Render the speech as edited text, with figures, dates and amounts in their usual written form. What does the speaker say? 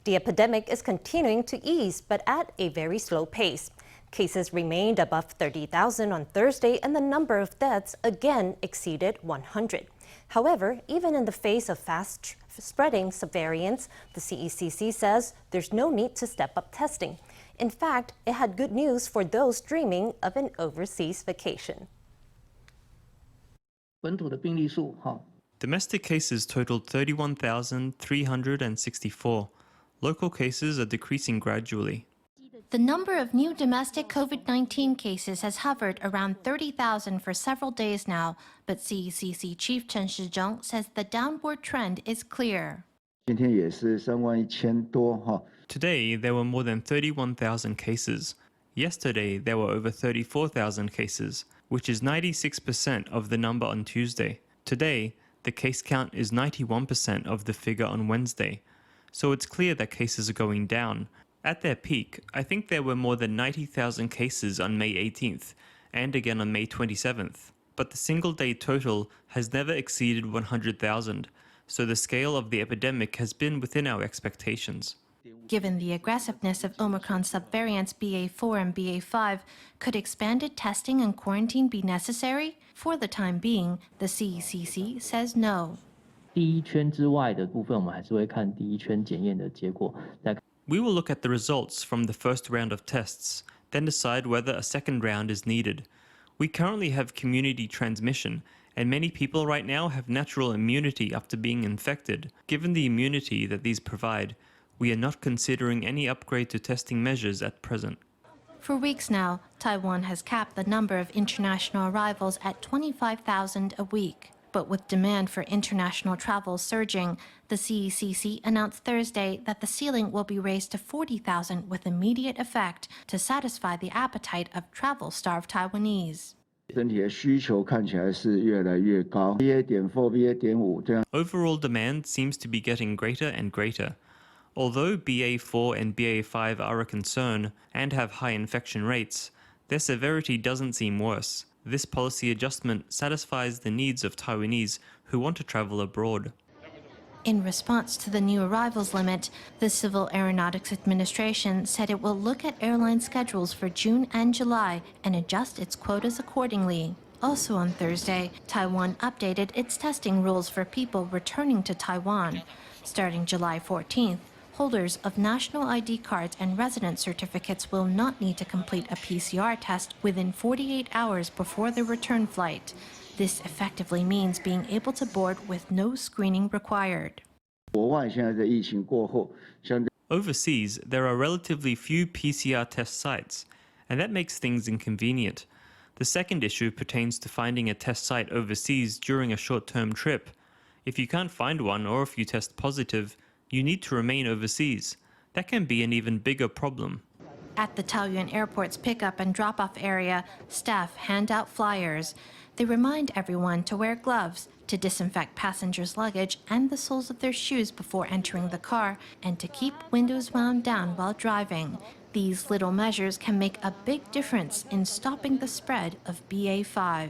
The epidemic is continuing to ease, but at a very slow pace. Cases remained above 30,000 on Thursday, and the number of deaths again exceeded 100. However, even in the face of fast-spreading subvariants, the CECC says there's no need to step up testing. In fact, it had good news for those dreaming of an overseas vacation. Domestic cases totaled 31,364. Local cases are decreasing gradually. The number of new domestic COVID-19 cases has hovered around 30,000 for several days now, but CECC Chief Chen Shih-chung says the downward trend is clear. Today, there were more than 31,000 cases. Yesterday, there were over 34,000 cases, which is 96% of the number on Tuesday. Today, the case count is 91% of the figure on Wednesday. So it's clear that cases are going down. At their peak, I think there were more than 90,000 cases on May 18th and again on May 27th. But the single-day total has never exceeded 100,000, so the scale of the epidemic has been within our expectations. Given the aggressiveness of Omicron subvariants BA4 and BA5, could expanded testing and quarantine be necessary? For the time being, the CECC says no. We will look at the results from the first round of tests, then decide whether a second round is needed. We currently have community transmission, and many people right now have natural immunity after being infected. Given the immunity that these provide, we are not considering any upgrade to testing measures at present. For weeks now, Taiwan has capped the number of international arrivals at 25,000 a week. But with demand for international travel surging, the CECC announced Thursday that the ceiling will be raised to 40,000 with immediate effect to satisfy the appetite of travel-starved Taiwanese. Overall demand seems to be getting greater and greater. Although BA4 and BA5 are a concern and have high infection rates, their severity doesn't seem worse. This policy adjustment satisfies the needs of Taiwanese who want to travel abroad. In response to the new arrivals limit, the Civil Aeronautics Administration said it will look at airline schedules for June and July and adjust its quotas accordingly. Also on Thursday, Taiwan updated its testing rules for people returning to Taiwan. Starting July 14th, holders of national ID cards and resident certificates will not need to complete a PCR test within 48 hours before the return flight. This effectively means being able to board with no screening required. Overseas, there are relatively few PCR test sites, and that makes things inconvenient. The second issue pertains to finding a test site overseas during a short-term trip. If you can't find one, or if you test positive, you need to remain overseas. That can be an even bigger problem. At the Taoyuan Airport's pickup and drop-off area, staff hand out flyers. They remind everyone to wear gloves, to disinfect passengers' luggage and the soles of their shoes before entering the car, and to keep windows wound down while driving. These little measures can make a big difference in stopping the spread of BA5.